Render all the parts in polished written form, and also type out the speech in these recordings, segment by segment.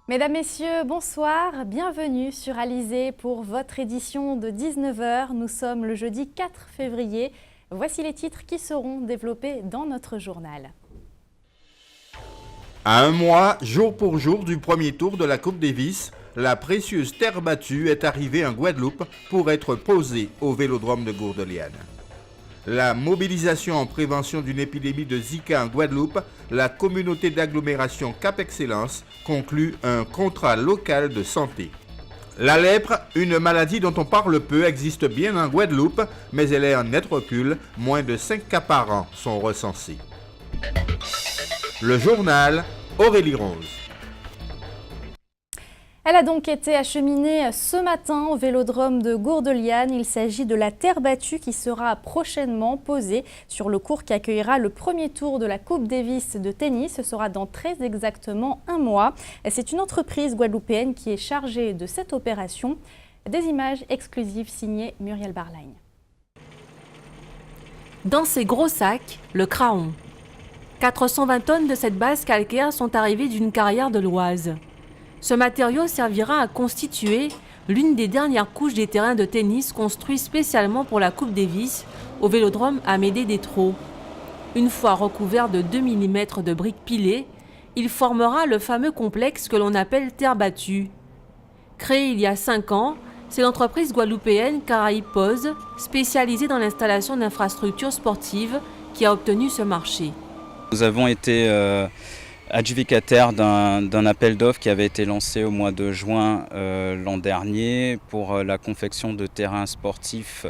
Mesdames, Messieurs, bonsoir, bienvenue sur Alizé pour votre édition de 19 h. Nous sommes le jeudi 4 février. Voici les titres qui seront développés dans notre journal. À un mois, jour pour jour du premier tour de la Coupe Davis, la précieuse terre battue est arrivée en Guadeloupe pour être posée au Vélodrome de Gourdeliane. La mobilisation en prévention d'une épidémie de Zika en Guadeloupe, la communauté d'agglomération Cap Excellence conclut un contrat local de santé. La lèpre, une maladie dont on parle peu, existe bien en Guadeloupe, mais elle est en net recul. Moins de 5 cas par an sont recensés. Le journal, Aurélie Rose. Elle a donc été acheminée ce matin au Vélodrome de Gourdeliane. Il s'agit de la terre battue qui sera prochainement posée sur le court qui accueillera le premier tour de la Coupe Davis de tennis. Ce sera dans très exactement un mois. C'est une entreprise guadeloupéenne qui est chargée de cette opération. Des images exclusives signées Muriel Barlagne. Dans ces gros sacs, le craon. 420 tonnes de cette base calcaire sont arrivées d'une carrière de l'Oise. Ce matériau servira à constituer l'une des dernières couches des terrains de tennis construits spécialement pour la Coupe Davis au Vélodrome Amédée Détrault. Une fois recouvert de 2 mm de briques pilées, il formera le fameux complexe que l'on appelle terre battue. Créée il y a 5 ans, c'est l'entreprise guadeloupéenne Caraïbes Pose, spécialisée dans l'installation d'infrastructures sportives, qui a obtenu ce marché. Nous avons été adjudicataire d'un appel d'offres qui avait été lancé au mois de juin l'an dernier pour la confection de terrains sportifs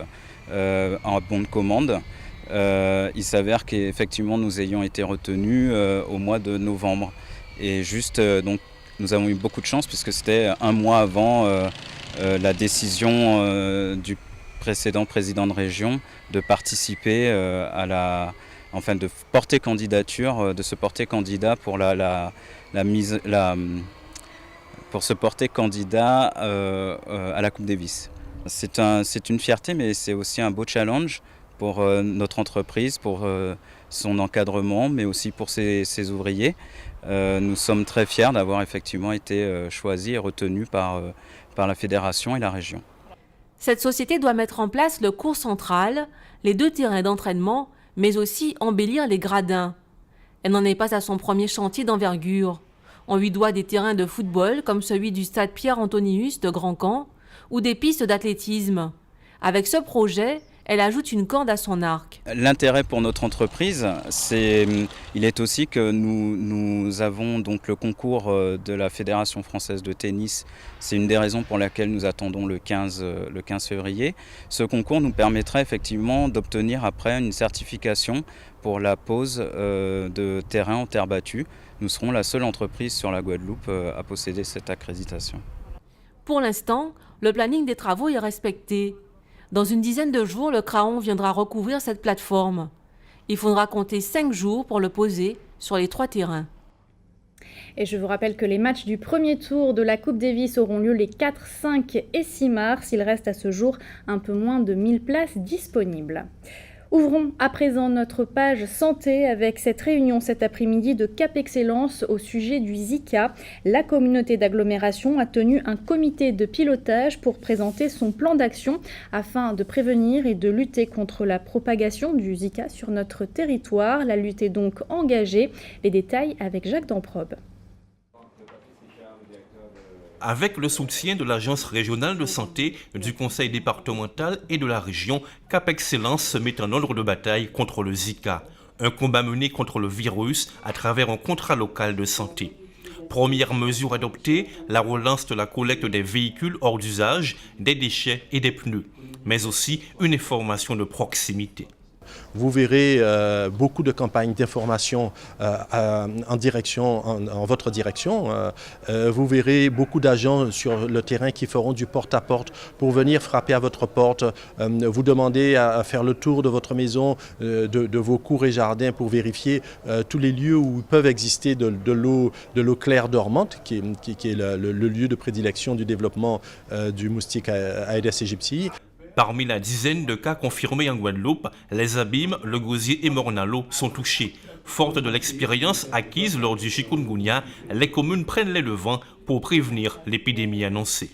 en bon de commande. Il s'avère qu'effectivement nous ayons été retenus au mois de novembre. Et juste, donc, nous avons eu beaucoup de chance puisque c'était un mois avant la décision du précédent président de région de participer de porter candidature, de se porter candidat pour pour se porter candidat à la Coupe Davis. C'est une fierté, mais c'est aussi un beau challenge pour notre entreprise, pour son encadrement, mais aussi pour ses ouvriers. Nous sommes très fiers d'avoir effectivement été choisis et retenus par la fédération et la région. Cette société doit mettre en place le court central, les 2 terrains d'entraînement, mais aussi embellir les gradins. Elle n'en est pas à son premier chantier d'envergure. On lui doit des terrains de football comme celui du stade Pierre-Antonius de Grand-Camp ou des pistes d'athlétisme. Avec ce projet, elle ajoute une corde à son arc. L'intérêt pour notre entreprise, il est aussi que nous avons donc le concours de la Fédération française de tennis. C'est une des raisons pour laquelle nous attendons le 15 février. Ce concours nous permettrait effectivement d'obtenir après une certification pour la pose de terrain en terre battue. Nous serons la seule entreprise sur la Guadeloupe à posséder cette accréditation. Pour l'instant, le planning des travaux est respecté. Dans une dizaine de jours, le craon viendra recouvrir cette plateforme. Il faudra compter 5 jours pour le poser sur les 3 terrains. Et je vous rappelle que les matchs du premier tour de la Coupe Davis auront lieu les 4, 5 et 6 mars. Il reste à ce jour un peu moins de 1000 places disponibles. Ouvrons à présent notre page santé avec cette réunion cet après-midi de Cap Excellence au sujet du Zika. La communauté d'agglomération a tenu un comité de pilotage pour présenter son plan d'action afin de prévenir et de lutter contre la propagation du Zika sur notre territoire. La lutte est donc engagée. Les détails avec Jacques Damprobe. Avec le soutien de l'Agence régionale de santé, du Conseil départemental et de la région, Cap Excellence se met en ordre de bataille contre le Zika. Un combat mené contre le virus à travers un contrat local de santé. Première mesure adoptée, la relance de la collecte des véhicules hors d'usage, des déchets et des pneus, mais aussi une information de proximité. Vous verrez beaucoup de campagnes d'information en votre direction. Vous verrez beaucoup d'agents sur le terrain qui feront du porte-à-porte pour venir frapper à votre porte, vous demander à faire le tour de votre maison, de vos cours et jardins pour vérifier tous les lieux où peuvent exister de l'eau claire dormante, qui est le lieu de prédilection du développement du moustique Aedes aegypti. Parmi la dizaine de cas confirmés en Guadeloupe, les abîmes, le gosier et Mornalo sont touchés. Fortes de l'expérience acquise lors du chikungunya, les communes prennent les devants pour prévenir l'épidémie annoncée.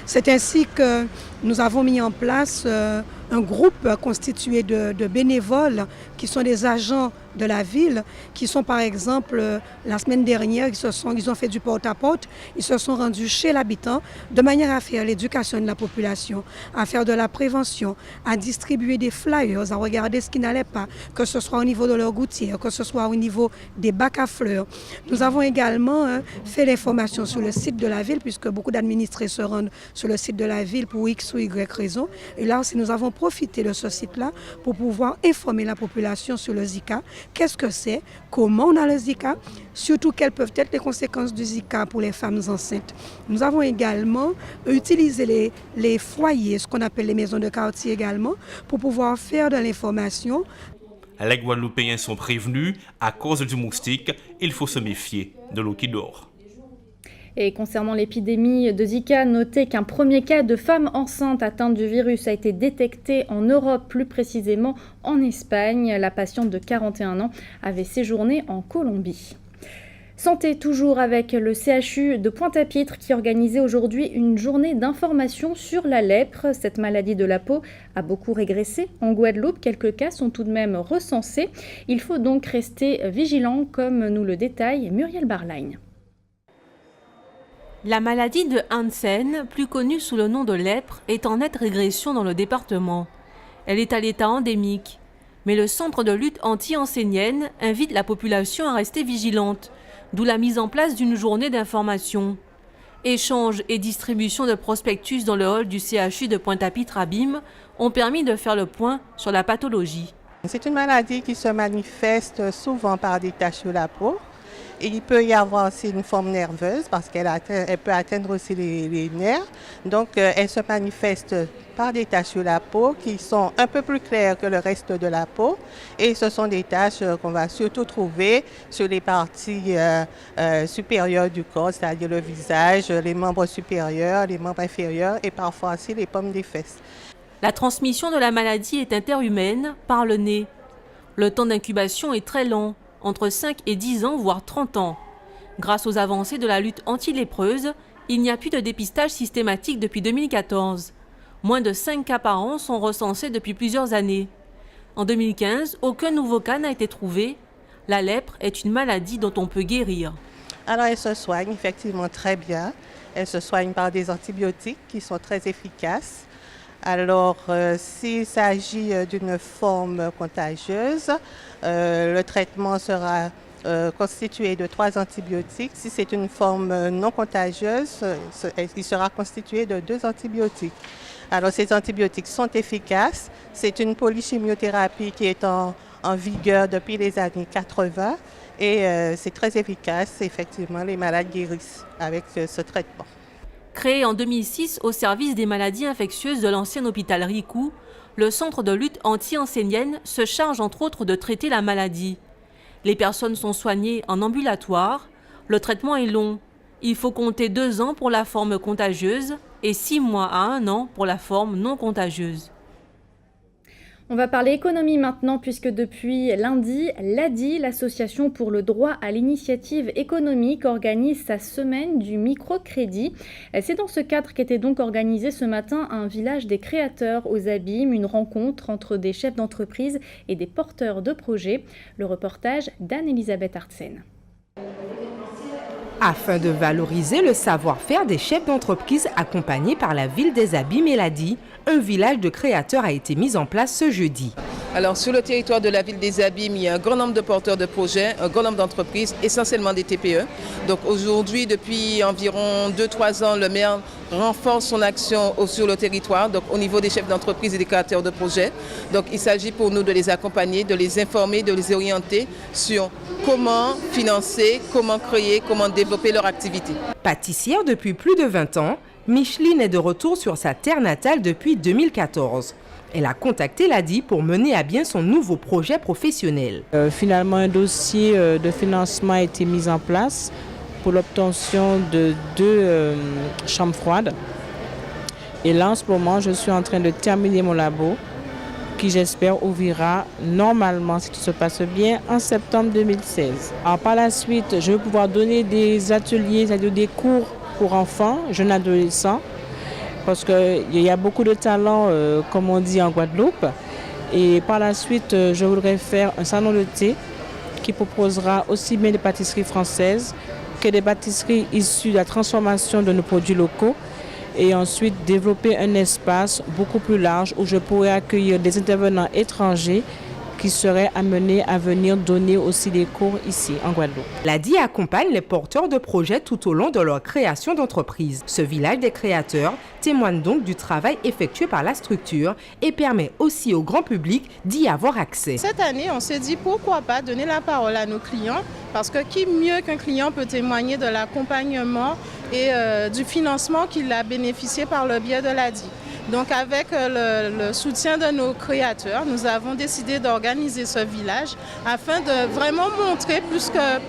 C'est ainsi que nous avons mis en place un groupe constitué de bénévoles qui sont des agents de la ville, qui sont par exemple, la semaine dernière, ils ont fait du porte-à-porte, ils se sont rendus chez l'habitant de manière à faire l'éducation de la population, à faire de la prévention, à distribuer des flyers, à regarder ce qui n'allait pas, que ce soit au niveau de leur gouttière, que ce soit au niveau des bacs à fleurs. Nous avons également fait les formations sur le site de la ville, puisque beaucoup d'administrés se rendent sur le site de la ville pour X ou Y raison. Et là aussi, nous avons profité de ce site-là pour pouvoir informer la population sur le Zika. Qu'est-ce que c'est? Comment on a le Zika? Surtout, quelles peuvent être les conséquences du Zika pour les femmes enceintes? Nous avons également utilisé les foyers, ce qu'on appelle les maisons de quartier également, pour pouvoir faire de l'information. Les Guadeloupéens sont prévenus, à cause du moustique, il faut se méfier de l'eau qui dort. Et concernant l'épidémie de Zika, notez qu'un premier cas de femme enceinte atteinte du virus a été détecté en Europe, plus précisément en Espagne. La patiente de 41 ans avait séjourné en Colombie. Santé toujours avec le CHU de Pointe-à-Pitre qui organisait aujourd'hui une journée d'information sur la lèpre. Cette maladie de la peau a beaucoup régressé en Guadeloupe. Quelques cas sont tout de même recensés. Il faut donc rester vigilant comme nous le détaille Muriel Barline. La maladie de Hansen, plus connue sous le nom de lèpre, est en nette régression dans le département. Elle est à l'état endémique. Mais le centre de lutte anti-hansénienne invite la population à rester vigilante, d'où la mise en place d'une journée d'information. Échanges et distribution de prospectus dans le hall du CHU de Pointe-à-Pitre-Abîme ont permis de faire le point sur la pathologie. C'est une maladie qui se manifeste souvent par des taches sur la peau. Il peut y avoir aussi une forme nerveuse parce qu'elle peut atteindre aussi les nerfs. Donc elle se manifeste par des taches sur la peau qui sont un peu plus claires que le reste de la peau. Et ce sont des taches qu'on va surtout trouver sur les parties supérieures du corps, c'est-à-dire le visage, les membres supérieurs, les membres inférieurs et parfois aussi les paumes des fesses. La transmission de la maladie est interhumaine par le nez. Le temps d'incubation est très lent, entre 5 et 10 ans, voire 30 ans. Grâce aux avancées de la lutte anti-lépreuse, il n'y a plus de dépistage systématique depuis 2014. Moins de 5 cas par an sont recensés depuis plusieurs années. En 2015, aucun nouveau cas n'a été trouvé. La lèpre est une maladie dont on peut guérir. Alors elle se soigne effectivement très bien. Elle se soigne par des antibiotiques qui sont très efficaces. Alors, s'il s'agit d'une forme contagieuse, le traitement sera constitué de 3 antibiotiques. Si c'est une forme non contagieuse, il sera constitué de 2 antibiotiques. Alors, ces antibiotiques sont efficaces. C'est une polychimiothérapie qui est en vigueur depuis les années 80 et c'est très efficace. Effectivement, les malades guérissent avec ce traitement. Créé en 2006 au service des maladies infectieuses de l'ancien hôpital Ricou, le centre de lutte anti-hansénienne se charge entre autres de traiter la maladie. Les personnes sont soignées en ambulatoire. Le traitement est long. Il faut compter 2 ans pour la forme contagieuse et 6 mois à 1 an pour la forme non contagieuse. On va parler économie maintenant puisque depuis lundi, l'ADI, l'Association pour le droit à l'initiative économique, organise sa semaine du microcrédit. C'est dans ce cadre qu'était donc organisé ce matin un village des créateurs aux Abîmes, une rencontre entre des chefs d'entreprise et des porteurs de projets. Le reportage d'Anne-Elisabeth Artsen. Afin de valoriser le savoir-faire des chefs d'entreprise accompagnés par la ville des Abîmes et l'ADI, un village de créateurs a été mis en place ce jeudi. Alors sur le territoire de la ville des Abîmes, il y a un grand nombre de porteurs de projets, un grand nombre d'entreprises, essentiellement des TPE. Donc aujourd'hui, depuis environ 2-3 ans, le maire renforce son action sur le territoire, donc au niveau des chefs d'entreprise et des créateurs de projets. Donc il s'agit pour nous de les accompagner, de les informer, de les orienter sur comment financer, comment créer, comment développer leur activité. Pâtissière depuis plus de 20 ans, Micheline est de retour sur sa terre natale depuis 2014. Elle a contacté l'ADI pour mener à bien son nouveau projet professionnel. Finalement, un dossier de financement a été mis en place pour l'obtention de 2 chambres froides. Et là, en ce moment, je suis en train de terminer mon labo qui j'espère ouvrira normalement, si tout se passe bien, en septembre 2016. Alors, par la suite, je vais pouvoir donner des ateliers, c'est-à-dire des cours pour enfants, jeunes adolescents, parce qu'il y a beaucoup de talents, comme on dit en Guadeloupe. Et par la suite, je voudrais faire un salon de thé qui proposera aussi bien des pâtisseries françaises que des pâtisseries issues de la transformation de nos produits locaux. Et ensuite développer un espace beaucoup plus large où je pourrais accueillir des intervenants étrangers qui seraient amenés à venir donner aussi des cours ici en Guadeloupe. L'ADI accompagne les porteurs de projets tout au long de leur création d'entreprise. Ce village des créateurs témoigne donc du travail effectué par la structure et permet aussi au grand public d'y avoir accès. Cette année, on s'est dit pourquoi pas donner la parole à nos clients, parce que qui mieux qu'un client peut témoigner de l'accompagnement et du financement qu'il a bénéficié par le biais de l'ADI. Donc avec le soutien de nos créateurs, nous avons décidé d'organiser ce village afin de vraiment montrer plus que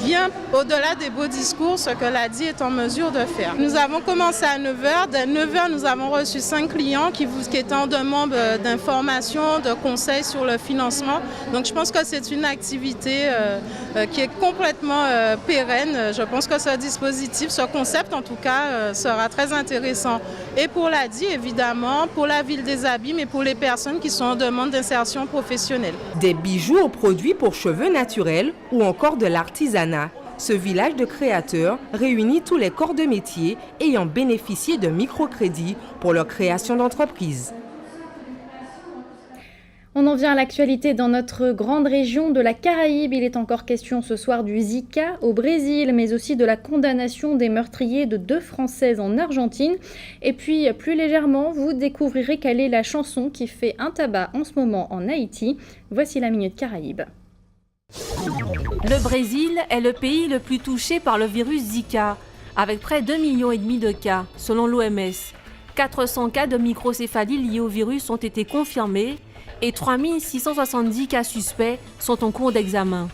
bien au-delà des beaux discours ce que l'ADI est en mesure de faire. Nous avons commencé à 9h. Dès 9h, nous avons reçu 5 clients qui étaient en demande d'informations, de conseils sur le financement. Donc je pense que c'est une activité qui est complètement pérenne. Je pense que ce dispositif, ce concept en tout cas, sera très intéressant. Et pour l'ADI, évidemment, pour la ville des Abîmes et pour les personnes qui sont en demande d'insertion professionnelle. Des bijoux aux produits pour cheveux naturels ou encore de l'artisanat. Ce village de créateurs réunit tous les corps de métier ayant bénéficié de microcrédits pour leur création d'entreprise. On en vient à l'actualité dans notre grande région de la Caraïbe. Il est encore question ce soir du Zika au Brésil, mais aussi de la condamnation des meurtriers de 2 Françaises en Argentine. Et puis, plus légèrement, vous découvrirez quelle est la chanson qui fait un tabac en ce moment en Haïti. Voici la Minute Caraïbe. Le Brésil est le pays le plus touché par le virus Zika, avec près de 2,5 millions de cas, selon l'OMS. 400 cas de microcéphalie liés au virus ont été confirmés et 3670 cas suspects sont en cours d'examen.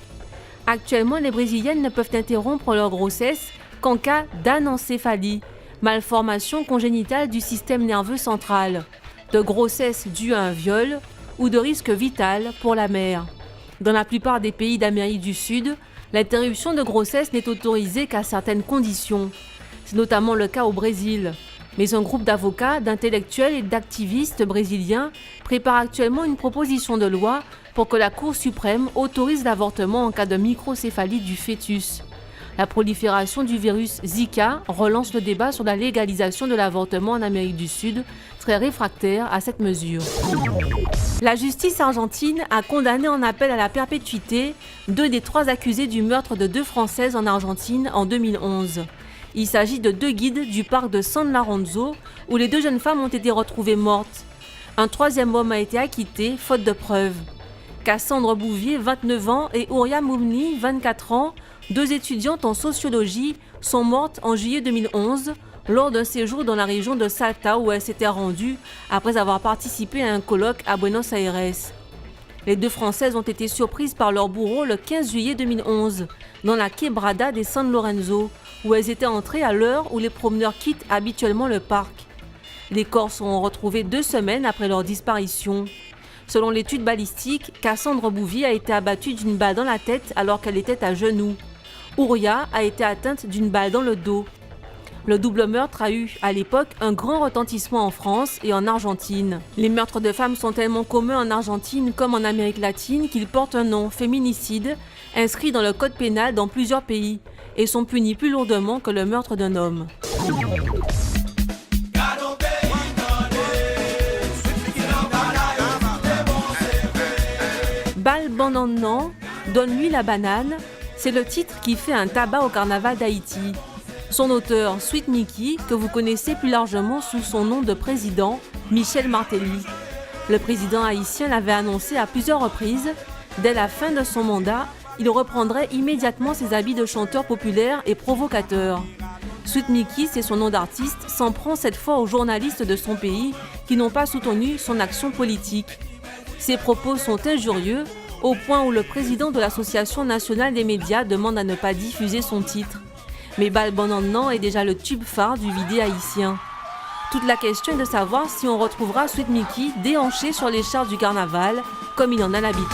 Actuellement, les Brésiliennes ne peuvent interrompre leur grossesse qu'en cas d'anencéphalie, malformation congénitale du système nerveux central, de grossesse due à un viol ou de risque vital pour la mère. Dans la plupart des pays d'Amérique du Sud, l'interruption de grossesse n'est autorisée qu'à certaines conditions. C'est notamment le cas au Brésil. Mais un groupe d'avocats, d'intellectuels et d'activistes brésiliens prépare actuellement une proposition de loi pour que la Cour suprême autorise l'avortement en cas de microcéphalie du fœtus. La prolifération du virus Zika relance le débat sur la légalisation de l'avortement en Amérique du Sud, très réfractaire à cette mesure. La justice argentine a condamné en appel à la perpétuité 2 des 3 accusés du meurtre de 2 Françaises en Argentine en 2011. Il s'agit de 2 guides du parc de San Lorenzo où les 2 jeunes femmes ont été retrouvées mortes. Un 3e homme a été acquitté, faute de preuves. Cassandre Bouvier, 29 ans, et Ouria Moumni, 24 ans, 2 étudiantes en sociologie, sont mortes en juillet 2011 lors d'un séjour dans la région de Salta où elles s'étaient rendues après avoir participé à un colloque à Buenos Aires. Les 2 Françaises ont été surprises par leur bourreau le 15 juillet 2011 dans la quebrada des San Lorenzo où elles étaient entrées à l'heure où les promeneurs quittent habituellement le parc. Les corps seront retrouvés 2 semaines après leur disparition. Selon l'étude balistique, Cassandre Bouvier a été abattue d'une balle dans la tête alors qu'elle était à genoux. Ouria a été atteinte d'une balle dans le dos. Le double meurtre a eu, à l'époque, un grand retentissement en France et en Argentine. Les meurtres de femmes sont tellement communs en Argentine comme en Amérique latine qu'ils portent un nom, féminicide, inscrit dans le code pénal dans plusieurs pays et sont punis plus lourdement que le meurtre d'un homme. Bal Bandanan, donne-lui la banane, c'est le titre qui fait un tabac au carnaval d'Haïti. Son auteur, Sweet Mickey, que vous connaissez plus largement sous son nom de président, Michel Martelly. Le président haïtien l'avait annoncé à plusieurs reprises. Dès la fin de son mandat, il reprendrait immédiatement ses habits de chanteur populaire et provocateur. Sweet Mickey, c'est son nom d'artiste, s'en prend cette fois aux journalistes de son pays qui n'ont pas soutenu son action politique. Ses propos sont injurieux, au point où le président de l'Association nationale des médias demande à ne pas diffuser son titre. Mais Bal Bandanan est déjà le tube phare du vidé haïtien. Toute la question est de savoir si on retrouvera Sweet Mickey déhanché sur les chars du carnaval, comme il en a l'habitude.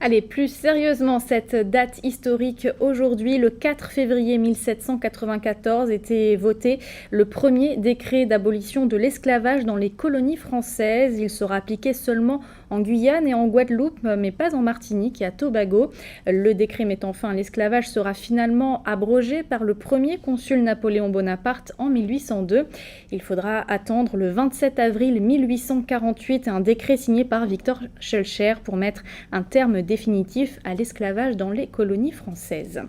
Allez, plus sérieusement, cette date historique aujourd'hui, le 4 février 1794, était voté le premier décret d'abolition de l'esclavage dans les colonies françaises. Il sera appliqué seulement en Guyane et en Guadeloupe, mais pas en Martinique et à Tobago. Le décret mettant fin à l'esclavage sera finalement abrogé par le premier consul Napoléon Bonaparte en 1802. Il faudra attendre le 27 avril 1848 un décret signé par Victor Schœlcher pour mettre un terme définitif à l'esclavage dans les colonies françaises.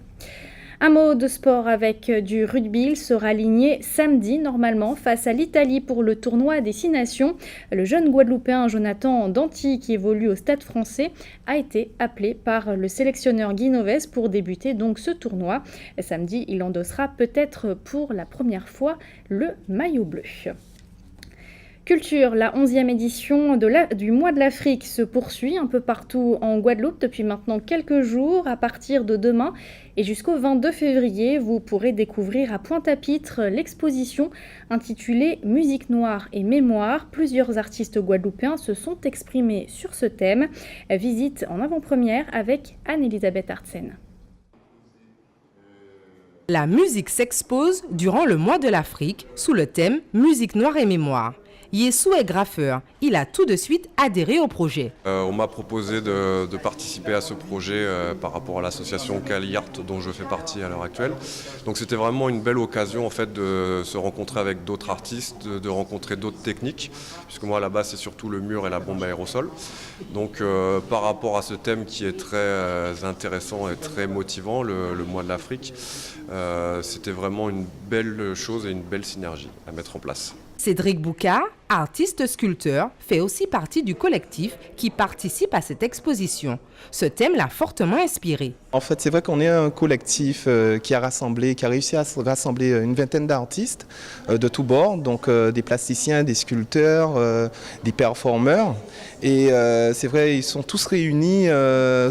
Un mot de sport avec du rugby. Il sera aligné samedi normalement face à l'Italie pour le tournoi des 6 nations. Le jeune Guadeloupéen Jonathan Danty, qui évolue au Stade français, a été appelé par le sélectionneur Guy Novès pour débuter donc ce tournoi. Samedi, il endossera peut-être pour la première fois le maillot bleu. Culture, la 11e édition du mois de l'Afrique se poursuit un peu partout en Guadeloupe depuis maintenant quelques jours. À partir de demain et jusqu'au 22 février, vous pourrez découvrir à Pointe-à-Pitre l'exposition intitulée « Musique noire et mémoire ». Plusieurs artistes guadeloupéens se sont exprimés sur ce thème. Visite en avant-première avec Anne-Elisabeth Artsen. La musique s'expose durant le mois de l'Afrique sous le thème « Musique noire et mémoire ». Yessou est graffeur. Il a tout de suite adhéré au projet. On m'a proposé de participer à ce projet par rapport à l'association Cali Art dont je fais partie à l'heure actuelle. Donc c'était vraiment une belle occasion en fait de se rencontrer avec d'autres artistes, de rencontrer d'autres techniques, puisque moi là-bas c'est surtout le mur et la bombe aérosol. Donc par rapport à ce thème qui est très intéressant et très motivant, le mois de l'Afrique, c'était vraiment une belle chose et une belle synergie à mettre en place. Cédric Boucard, artiste sculpteur, fait aussi partie du collectif qui participe à cette exposition. Ce thème l'a fortement inspiré. En fait, c'est vrai qu'on est un collectif qui a réussi à rassembler une vingtaine d'artistes de tous bords, donc des plasticiens, des sculpteurs, des performeurs. Et c'est vrai, ils sont tous réunis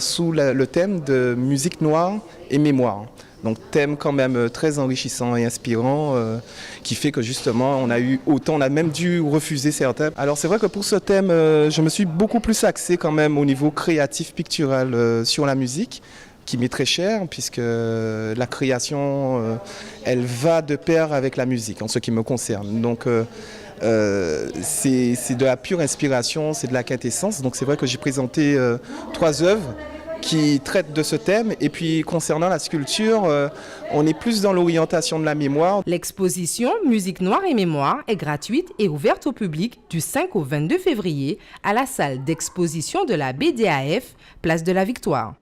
sous le thème de musique noire et mémoire. Donc thème quand même très enrichissant et inspirant qui fait que justement on a même dû refuser certains. Alors c'est vrai que pour ce thème je me suis beaucoup plus axé quand même au niveau créatif pictural sur la musique qui m'est très cher puisque la création elle va de pair avec la musique en ce qui me concerne. Donc c'est de la pure inspiration, c'est de la quintessence. Donc c'est vrai que j'ai présenté 3 œuvres qui traite de ce thème. Et puis concernant la sculpture, on est plus dans l'orientation de la mémoire. L'exposition Musique noire et mémoire est gratuite et ouverte au public du 5 au 22 février à la salle d'exposition de la BDAF, place de la Victoire.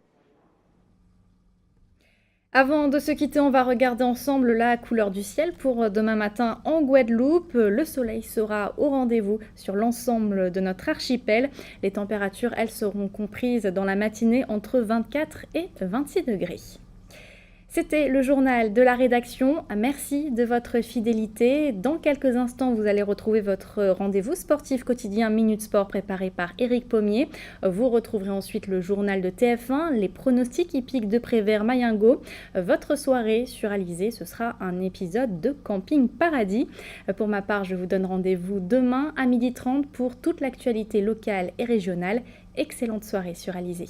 Avant de se quitter, on va regarder ensemble la couleur du ciel pour demain matin en Guadeloupe. Le soleil sera au rendez-vous sur l'ensemble de notre archipel. Les températures, elles, seront comprises dans la matinée entre 24 et 26 degrés. C'était le journal de la rédaction. Merci de votre fidélité. Dans quelques instants, vous allez retrouver votre rendez-vous sportif quotidien Minute Sport préparé par Éric Pommier. Vous retrouverez ensuite le journal de TF1, les pronostics hippiques de Prévert-Mayengo. Votre soirée sur Alizé, ce sera un épisode de Camping Paradis. Pour ma part, je vous donne rendez-vous demain à 12h30 pour toute l'actualité locale et régionale. Excellente soirée sur Alizé.